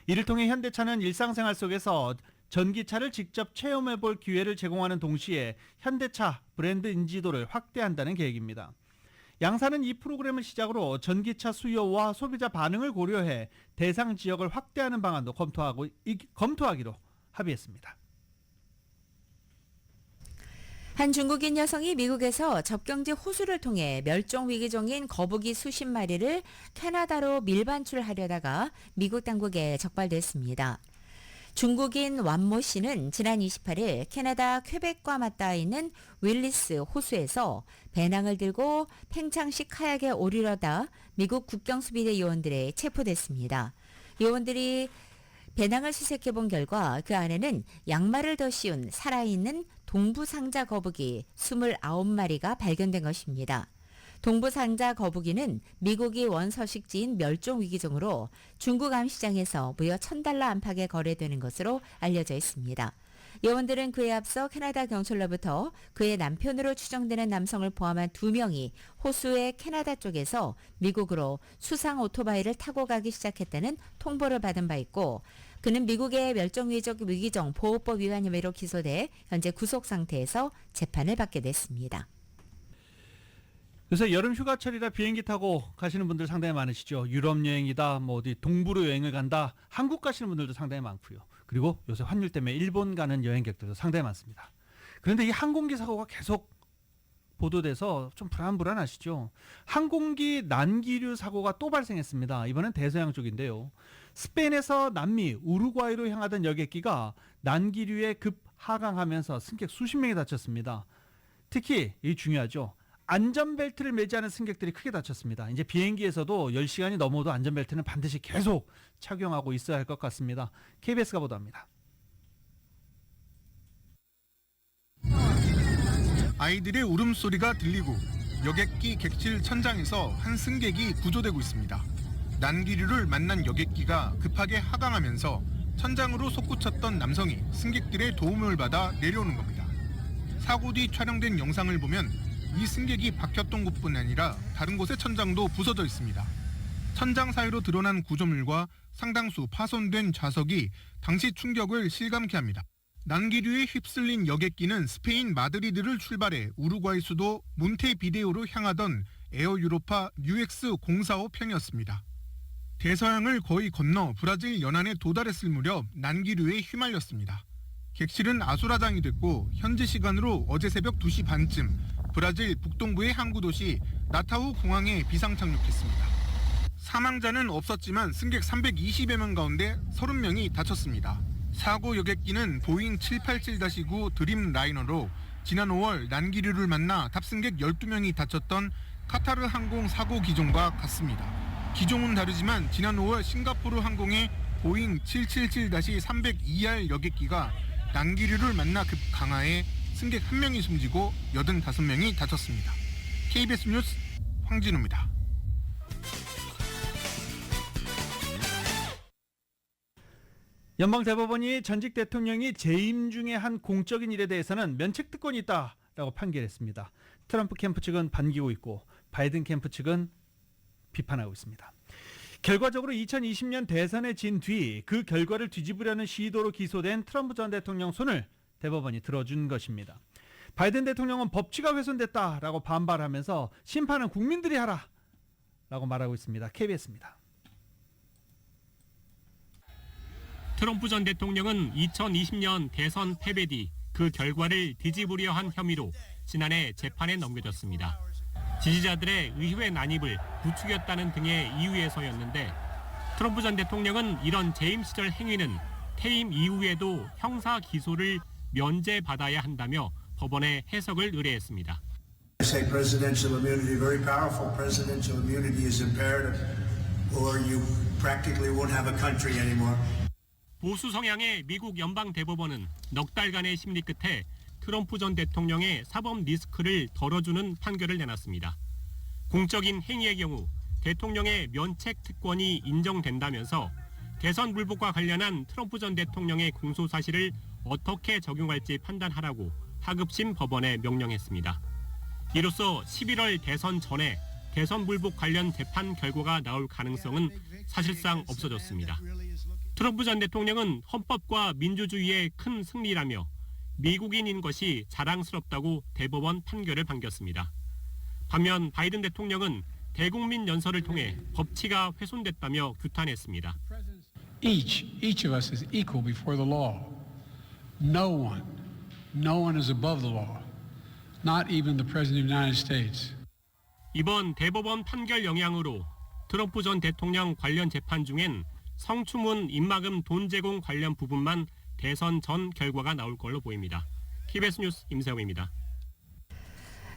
이를 통해 현대차는 일상생활 속에서 전기차를 직접 체험해볼 기회를 제공하는 동시에 현대차 브랜드 인지도를 확대한다는 계획입니다. 양사는 이 프로그램을 시작으로 전기차 수요와 소비자 반응을 고려해 대상 지역을 확대하는 방안도 검토하기로 합의했습니다. 한 중국인 여성이 미국에서 접경지 호수를 통해 멸종위기종인 거북이 수십 마리를 캐나다로 밀반출하려다가 미국 당국에 적발됐습니다. 중국인 완모 씨는 지난 28일 캐나다 퀘벡과 맞닿아 있는 윌리스 호수에서 배낭을 들고 팽창식 카약에 오르려다 미국 국경수비대 요원들에 체포됐습니다. 요원들이 배낭을 수색해 본 결과 그 안에는 양말을 더 씌운 살아있는 동부상자 거북이 29마리가 발견된 것입니다. 동부상자 거북이는 미국이 원서식지인 멸종위기종으로 중국 암시장에서 무려 $1,000 안팎에 거래되는 것으로 알려져 있습니다. 요원들은 그에 앞서 캐나다 경찰로부터 그의 남편으로 추정되는 남성을 포함한 2명이 호수의 캐나다 쪽에서 미국으로 수상 오토바이를 타고 가기 시작했다는 통보를 받은 바 있고 그는 미국의 멸종위기종 보호법 위반 혐의로 기소돼 현재 구속 상태에서 재판을 받게 됐습니다. 요새 여름 휴가철이라 비행기 타고 가시는 분들 상당히 많으시죠. 유럽 여행이다, 뭐 어디 동부로 여행을 간다, 한국 가시는 분들도 상당히 많고요. 그리고 요새 환율 때문에 일본 가는 여행객들도 상당히 많습니다. 그런데 이 항공기 사고가 계속 보도돼서 좀 불안하시죠? 항공기 난기류 사고가 또 발생했습니다. 이번엔 대서양 쪽인데요. 스페인에서 남미 우루과이로 향하던 여객기가 난기류에 급 하강하면서 승객 수십 명이 다쳤습니다. 특히 이 중요하죠. 안전벨트를 매지 않은 승객들이 크게 다쳤습니다. 이제 비행기에서도 10시간이 넘어도 안전벨트는 반드시 계속 착용하고 있어야 할 것 같습니다. KBS가 보도합니다. 아이들의 울음소리가 들리고 여객기 객실 천장에서 한 승객이 구조되고 있습니다. 난기류를 만난 여객기가 급하게 하강하면서 천장으로 솟구쳤던 남성이 승객들의 도움을 받아 내려오는 겁니다. 사고 뒤 촬영된 영상을 보면 이 승객이 박혔던 곳뿐 아니라 다른 곳의 천장도 부서져 있습니다. 천장 사이로 드러난 구조물과 상당수 파손된 좌석이 당시 충격을 실감케 합니다. 난기류에 휩쓸린 여객기는 스페인 마드리드를 출발해 우루과이 수도 몬테비데오로 향하던 에어 유로파 UX045 편이었습니다. 대서양을 거의 건너 브라질 연안에 도달했을 무렵 난기류에 휘말렸습니다. 객실은 아수라장이 됐고 현지 시간으로 어제 새벽 2시 반쯤 브라질 북동부의 항구 도시 나타우 공항에 비상 착륙했습니다. 사망자는 없었지만 승객 320여 명 가운데 30명이 다쳤습니다. 사고 여객기는 보잉 787-9 드림라이너로 지난 5월 난기류를 만나 탑승객 12명이 다쳤던 카타르 항공 사고 기종과 같습니다. 기종은 다르지만 지난 5월 싱가포르 항공의 보잉 777-302R 여객기가 난기류를 만나 급 강하해 승객 1명이 숨지고 85명이 다쳤습니다. KBS 뉴스 황진우입니다. 연방대법원이 전직 대통령이 재임 중에 한 공적인 일에 대해서는 면책특권이 있다라고 판결했습니다. 트럼프 캠프 측은 반기고 있고 바이든 캠프 측은 비판하고 있습니다. 결과적으로 2020년 대선에 진 뒤 그 결과를 뒤집으려는 시도로 기소된 트럼프 전 대통령 손을 대법원이 들어준 것입니다. 바이든 대통령은 법치가 훼손됐다라고 반발하면서 심판은 국민들이 하라라고 말하고 있습니다. KBS입니다. 트럼프 전 대통령은 2020년 대선 패배 뒤 그 결과를 뒤집으려 한 혐의로 지난해 재판에 넘겨졌습니다. 지지자들의 의회 난입을 부추겼다는 등의 이유에서였는데 트럼프 전 대통령은 이런 재임 시절 행위는 퇴임 이후에도 형사 기소를 면제받아야 한다며 법원에 해석을 의뢰했습니다. I say presidential immunity, very powerful presidential immunity is imperative or you practically won't have a country anymore. 보수 성향의 미국 연방 대법원은 넉 달간의 심리 끝에 트럼프 전 대통령의 사법 리스크를 덜어주는 판결을 내놨습니다. 공적인 행위의 경우 대통령의 면책 특권이 인정된다면서 대선 불복과 관련한 트럼프 전 대통령의 공소 사실을 어떻게 적용할지 판단하라고 하급심 법원에 명령했습니다. 이로써 11월 대선 전에 대선 불복 관련 재판 결과가 나올 가능성은 사실상 없어졌습니다. 트럼프 전 대통령은 헌법과 민주주의의 큰 승리라며 미국인인 것이 자랑스럽다고 대법원 판결을 반겼습니다. 반면 바이든 대통령은 대국민 연설을 통해 법치가 훼손됐다며 규탄했습니다. Each of us is equal before the law. No one is above the law. Not even the President of the United States. 이번 대법원 판결 영향으로 트럼프 전 대통령 관련 재판 중엔 성추문 입막음 돈 제공 관련 부분만 대선 전 결과가 나올 걸로 보입니다. KBS 뉴스 임세영입니다.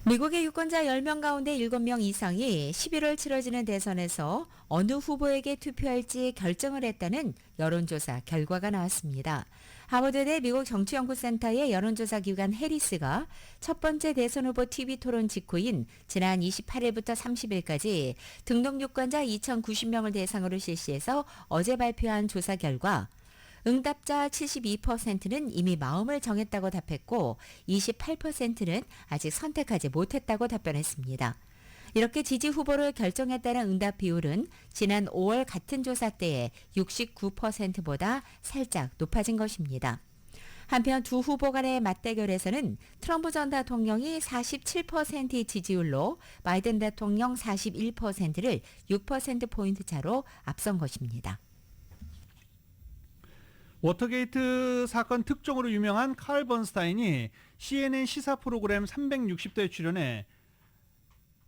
미국의 유권자 10명 가운데 7명 이상이 11월 치러지는 대선에서 어느 후보에게 투표할지 결정을 했다는 여론조사 결과가 나왔습니다. 하버드대 미국 정치연구센터의 여론조사 기관 해리스가 첫 번째 대선 후보 TV 토론 직후인 지난 28일부터 30일까지 등록 유권자 2,090명을 대상으로 실시해서 어제 발표한 조사 결과 응답자 72%는 이미 마음을 정했다고 답했고 28%는 아직 선택하지 못했다고 답변했습니다. 이렇게 지지 후보를 결정했다는 응답 비율은 지난 5월 같은 조사 때의 69%보다 살짝 높아진 것입니다. 한편 두 후보 간의 맞대결에서는 트럼프 전 대통령이 47%의 지지율로 바이든 대통령 41%를 6%포인트 차로 앞선 것입니다. 워터게이트 사건 특종으로 유명한 칼 번스타인이 CNN 시사 프로그램 360도에 출연해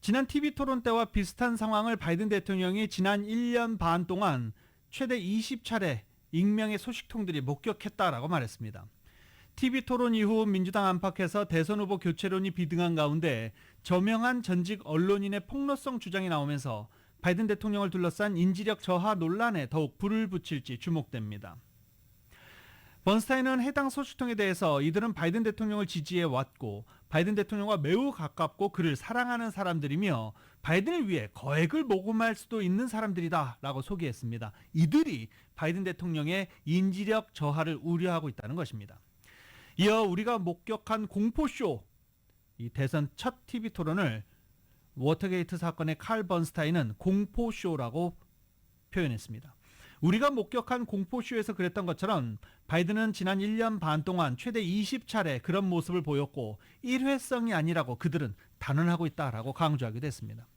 지난 TV 토론 때와 비슷한 상황을 바이든 대통령이 지난 1년 반 동안 최대 20차례 익명의 소식통들이 목격했다라고 말했습니다. TV 토론 이후 민주당 안팎에서 대선 후보 교체론이 비등한 가운데 저명한 전직 언론인의 폭로성 주장이 나오면서 바이든 대통령을 둘러싼 인지력 저하 논란에 더욱 불을 붙일지 주목됩니다. 번스타인은 해당 소식통에 대해서 이들은 바이든 대통령을 지지해 왔고 바이든 대통령과 매우 가깝고 그를 사랑하는 사람들이며 바이든을 위해 거액을 모금할 수도 있는 사람들이다라고 소개했습니다. 이들이 바이든 대통령의 인지력 저하를 우려하고 있다는 것입니다. 이어 우리가 목격한 공포쇼, 이 대선 첫 TV 토론을 워터게이트 사건의 칼 번스타인은 공포쇼라고 표현했습니다. 우리가 목격한 공포쇼에서 그랬던 것처럼 바이든은 지난 1년 반 동안 최대 20차례 그런 모습을 보였고 일회성이 아니라고 그들은 단언하고 있다라고 강조하기도 했습니다.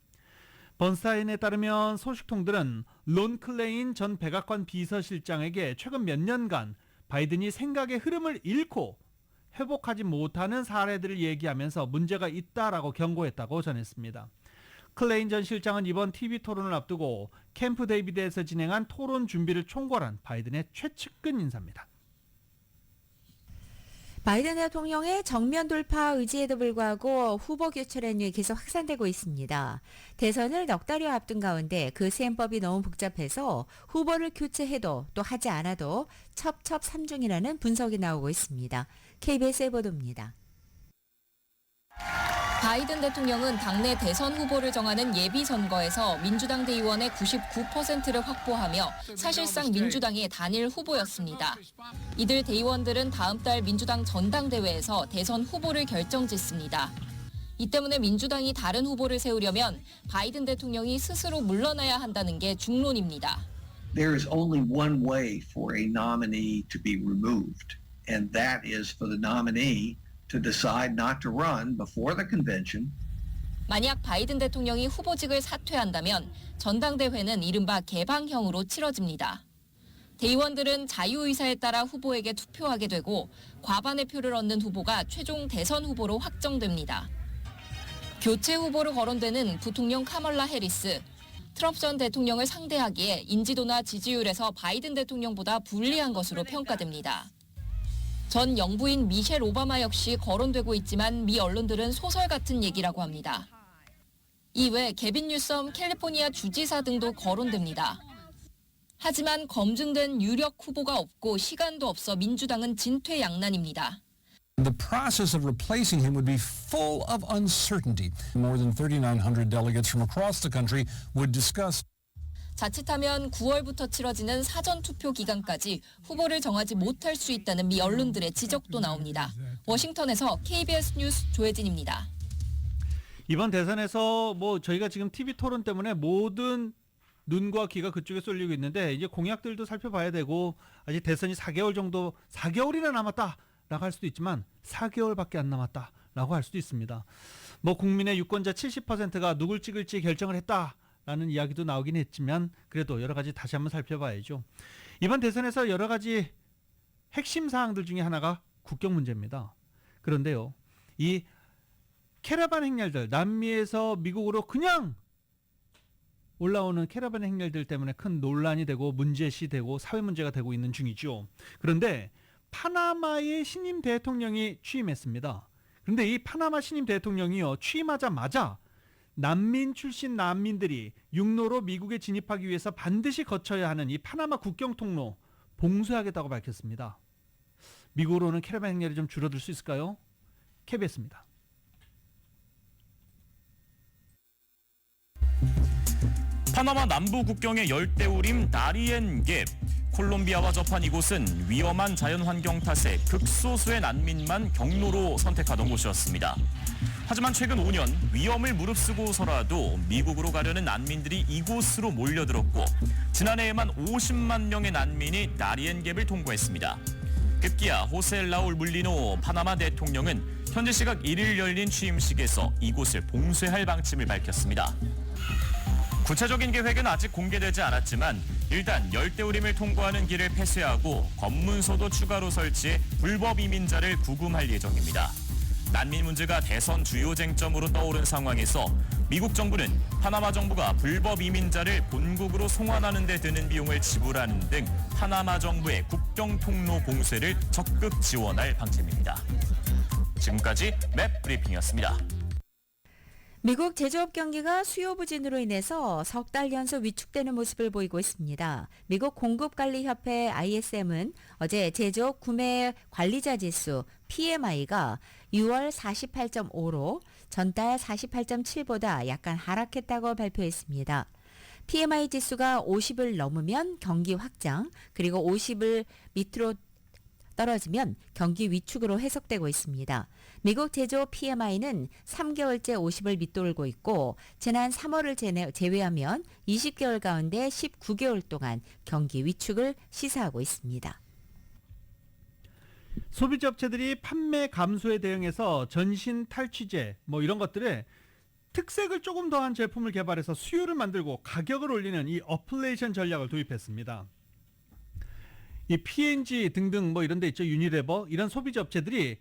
번스타인에 따르면 소식통들은 론 클레인 전 백악관 비서실장에게 최근 몇 년간 바이든이 생각의 흐름을 잃고 회복하지 못하는 사례들을 얘기하면서 문제가 있다라고 경고했다고 전했습니다. 클레인 전 실장은 이번 TV 토론을 앞두고 캠프 데이비드에서 진행한 토론 준비를 총괄한 바이든의 최측근 인사입니다. 바이든 대통령의 정면 돌파 의지에도 불구하고 후보 교체론이 계속 확산되고 있습니다. 대선을 넉 달여 앞둔 가운데 그 시행법이 너무 복잡해서 후보를 교체해도 또 하지 않아도 첩첩산중이라는 분석이 나오고 있습니다. KBS의 보도입니다. 바이든 대통령은 당내 대선 후보를 정하는 예비선거에서 민주당 대의원의 99%를 확보하며 사실상 민주당의 단일 후보였습니다. 이들 대의원들은 다음 달 민주당 전당대회에서 대선 후보를 결정짓습니다. 이 때문에 민주당이 다른 후보를 세우려면 바이든 대통령이 스스로 물러나야 한다는 게 중론입니다. There is only one way for a nominee to be removed, and that is for the nominee to decide not to run before the convention. 만약 바이든 대통령이 후보직을 사퇴한다면 전당대회는 이른바 개방형으로 치러집니다. 대의원들은 자유의사에 따라 후보에게 투표하게 되고 과반의 표를 얻는 후보가 최종 대선 후보로 확정됩니다. 교체 후보로 거론되는 부통령 카멀라 해리스, 트럼프 전 대통령을 상대하기에 인지도나 지지율에서 바이든 대통령보다 불리한 것으로 평가됩니다. 전 영부인 미셸 오바마 역시 거론되고 있지만 미 언론들은 소설 같은 얘기라고 합니다. 이외 게빈 뉴섬 캘리포니아 주지사 등도 거론됩니다. 하지만 검증된 유력 후보가 없고 시간도 없어 민주당은 진퇴양난입니다. The process of replacing him would be full of uncertainty. More than 3,900 delegates from across the country would discuss. 자칫하면 9월부터 치러지는 사전투표 기간까지 후보를 정하지 못할 수 있다는 미 언론들의 지적도 나옵니다. 워싱턴에서 KBS 뉴스 조혜진입니다. 이번 대선에서 저희가 지금 TV 토론 때문에 모든 눈과 귀가 그쪽에 쏠리고 있는데 이제 공약들도 살펴봐야 되고 아직 대선이 4개월 정도 4개월이나 남았다라고 할 수도 있지만 4개월밖에 안 남았다라고 할 수도 있습니다. 국민의 유권자 70%가 누굴 찍을지 결정을 했다라는 이야기도 나오긴 했지만 그래도 여러 가지 다시 한번 살펴봐야죠. 이번 대선에서 여러 가지 핵심 사항들 중에 하나가 국경 문제입니다. 그런데요, 이 캐러반 행렬들, 남미에서 미국으로 그냥 올라오는 캐러반 행렬들 때문에 큰 논란이 되고 문제시되고 사회 문제가 되고 있는 중이죠. 그런데 파나마의 신임 대통령이 취임했습니다. 그런데 이 파나마 신임 대통령이요, 취임하자마자 난민 출신 난민들이 육로로 미국에 진입하기 위해서 반드시 거쳐야 하는 이 파나마 국경 통로 봉쇄하겠다고 밝혔습니다. 미국으로 오는 캐러반 행렬이 좀 줄어들 수 있을까요? KBS입니다. 파나마 남부 국경의 열대우림 다리엔 갭. 콜롬비아와 접한 이곳은 위험한 자연환경 탓에 극소수의 난민만 경로로 선택하던 곳이었습니다. 하지만 최근 5년 위험을 무릅쓰고서라도 미국으로 가려는 난민들이 이곳으로 몰려들었고 지난해에만 50만 명의 난민이 다리엔 갭을 통과했습니다. 급기야 호세 라울 물리노 파나마 대통령은 현지 시각 1일 열린 취임식에서 이곳을 봉쇄할 방침을 밝혔습니다. 구체적인 계획은 아직 공개되지 않았지만 일단 열대우림을 통과하는 길을 폐쇄하고 검문소도 추가로 설치해 불법 이민자를 구금할 예정입니다. 난민 문제가 대선 주요 쟁점으로 떠오른 상황에서 미국 정부는 파나마 정부가 불법 이민자를 본국으로 송환하는 데 드는 비용을 지불하는 등 파나마 정부의 국경 통로 봉쇄를 적극 지원할 방침입니다. 지금까지 맵 브리핑이었습니다. 미국 제조업 경기가 수요 부진으로 인해서 석 달 연속 위축되는 모습을 보이고 있습니다. 미국 공급관리협회 ISM은 어제 제조업 구매 관리자 지수 PMI가 6월 48.5로 전달 48.7보다 약간 하락했다고 발표했습니다. PMI 지수가 50을 넘으면 경기 확장, 그리고 50을 밑으로 떨어지면 경기 위축으로 해석되고 있습니다. 미국 제조업 PMI는 3개월째 50을 밑돌고 있고 지난 3월을 제외하면 20개월 가운데 19개월 동안 경기 위축을 시사하고 있습니다. 소비자 업체들이 판매 감소에 대응해서 전신 탈취제 이런 것들에 특색을 조금 더한 제품을 개발해서 수요를 만들고 가격을 올리는 이 어플레이션 전략을 도입했습니다. 이 P&G 등등 이런 데 있죠. 유니레버 이런 소비자 업체들이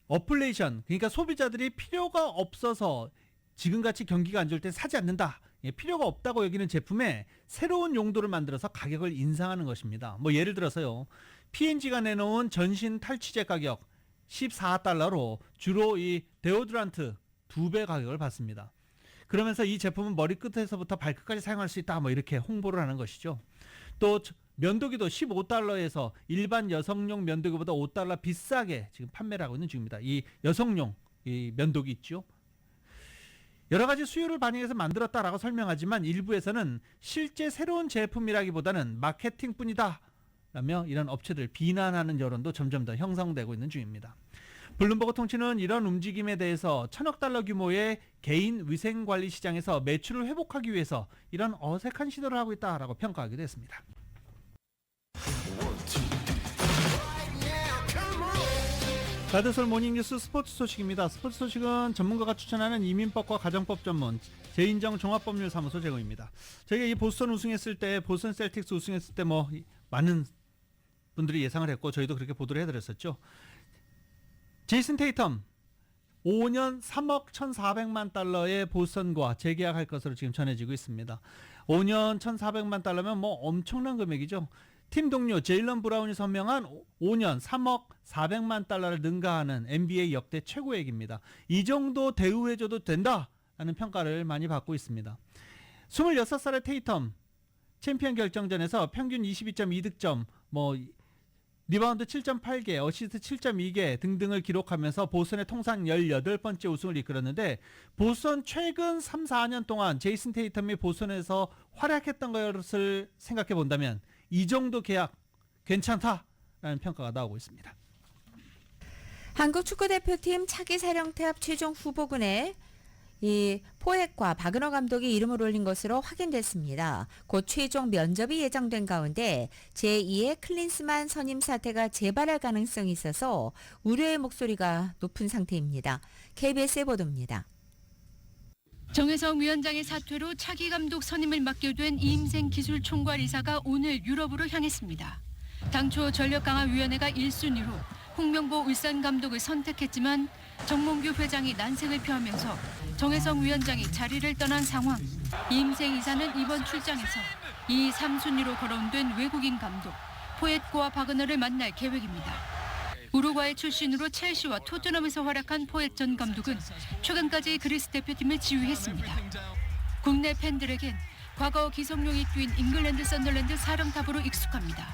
어플레이션, 그러니까 소비자들이 필요가 없어서 지금같이 경기가 안 좋을 때 사지 않는다. 필요가 없다고 여기는 제품에 새로운 용도를 만들어서 가격을 인상하는 것입니다. 예를 들어서요. P&G가 내놓은 전신 탈취제 가격 14달러로 주로 이 데오드란트 2배 가격을 받습니다. 그러면서 이 제품은 머리끝에서부터 발끝까지 사용할 수 있다. 이렇게 홍보를 하는 것이죠. 또 면도기도 15달러에서 일반 여성용 면도기보다 5달러 비싸게 지금 판매를 하고 있는 중입니다. 이 여성용 이 면도기 있죠. 여러 가지 수요를 반영해서 만들었다라고 설명하지만 일부에서는 실제 새로운 제품이라기보다는 마케팅뿐이다 라며 이런 업체들 비난하는 여론도 점점 더 형성되고 있는 중입니다. 블룸버그 통신은 이런 움직임에 대해서 1,000억 달러 규모의 개인 위생관리 시장에서 매출을 회복하기 위해서 이런 어색한 시도를 하고 있다라고 평가하기도 했습니다. 가드솔 모닝뉴스 스포츠 소식입니다. 스포츠 소식은 전문가가 추천하는 이민법과 가정법 전문 재인정 종합법률사무소 제공입니다. 저희가 이 보스턴 우승했을 때, 보스턴 셀틱스 우승했을 때 많은 분들이 예상을 했고 저희도 그렇게 보도를 해드렸었죠. 제이슨 테이텀 5년 3억 1,400만 달러의 보스턴과 재계약할 것으로 지금 전해지고 있습니다. 5년 1,400만 달러면 엄청난 금액이죠. 팀 동료 제일런 브라운이 선명한 5년 3억 400만 달러를 능가하는 NBA 역대 최고액입니다. 이 정도 대우해줘도 된다라는 평가를 많이 받고 있습니다. 26살의 테이텀 챔피언 결정전에서 평균 22.2득점, 리바운드 7.8개, 어시스트 7.2개 등등을 기록하면서 보스턴의 통산 18번째 우승을 이끌었는데 보스턴 최근 3, 4년 동안 제이슨 테이텀이 보스턴에서 활약했던 것을 생각해 본다면 이 정도 계약 괜찮다라는 평가가 나오고 있습니다. 한국 축구대표팀 차기 사령탑 최종 후보군에 이 포획과 박은호 감독이 이름을 올린 것으로 확인됐습니다. 곧 최종 면접이 예정된 가운데 제2의 클린스만 선임 사태가 재발할 가능성이 있어서 우려의 목소리가 높은 상태입니다. KBS의 보도입니다. 정혜성 위원장의 사퇴로 차기 감독 선임을 맡게 된 이임생 기술총괄 이사가 오늘 유럽으로 향했습니다. 당초 전력강화위원회가 1순위로 홍명보 울산 감독을 선택했지만 정몽규 회장이 난색을 표하면서 정혜성 위원장이 자리를 떠난 상황. 이임생 이사는 이번 출장에서 2, 3순위로 거론된 외국인 감독 포엣과 박은호를 만날 계획입니다. 우루과이 출신으로 첼시와 토트넘에서 활약한 포엣 전 감독은 최근까지 그리스 대표팀을 지휘했습니다. 국내 팬들에겐 과거 기성용이 뛰인 잉글랜드 썬더랜드 사령탑으로 익숙합니다.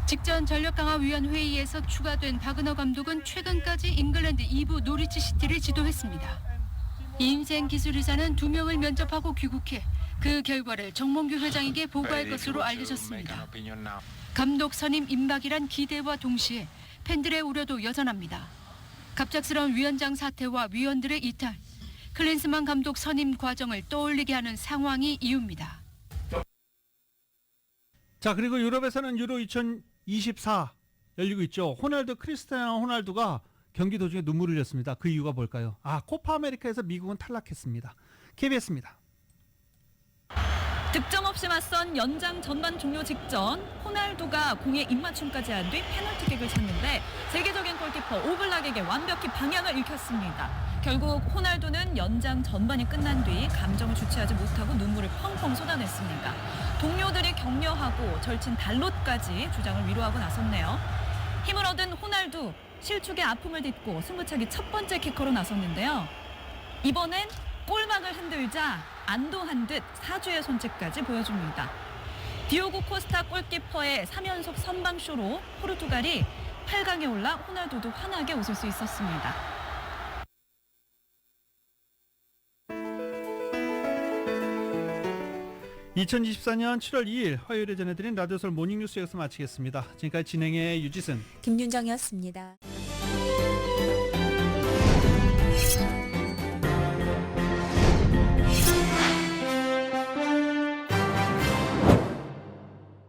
직전 전력강화위원 회의에서 추가된 박은호 감독은 최근까지 잉글랜드 2부 노리치 시티를 지도했습니다. 이임생 기술이사는 2명을 면접하고 귀국해 그 결과를 정몽규 회장에게 보고할 것으로 알려졌습니다. 감독 선임 임박이란 기대와 동시에 팬들의 우려도 여전합니다. 갑작스러운 위원장 사퇴와 위원들의 이탈, 클린스만 감독 선임 과정을 떠올리게 하는 상황이 이유입니다. 자, 그리고 유럽에서는 유로 2024 열리고 있죠. 크리스티아노 호날두가 경기 도중에 눈물을 흘렸습니다. 그 이유가 뭘까요? 코파 아메리카에서 미국은 탈락했습니다. KBS입니다. 득점 없이 맞선 연장 전반 종료 직전 호날두가 공에 입맞춤까지 한 뒤 페널티킥을 찾는데 세계적인 골키퍼 오블락에게 완벽히 방향을 읽혔습니다. 결국 호날두는 연장 전반이 끝난 뒤 감정을 주체하지 못하고 눈물을 펑펑 쏟아냈습니다. 동료들이 격려하고 절친 달롯까지 주장을 위로하고 나섰네요. 힘을 얻은 호날두, 실축의 아픔을 딛고 승부차기 첫 번째 키커로 나섰는데요. 이번엔 골망을 흔들자 안도한 듯 사주의 손짓까지 보여줍니다. 디오고 코스타 골키퍼의 3연속 선방쇼로 포르투갈이 8강에 올라 호날두도 환하게 웃을 수 있었습니다. (2024년 7월 2일) 화요일에 전해드린 라디오서울 모닝뉴스 여기서 마치겠습니다. 지금까지 진행의 유지승, 김윤정이었습니다.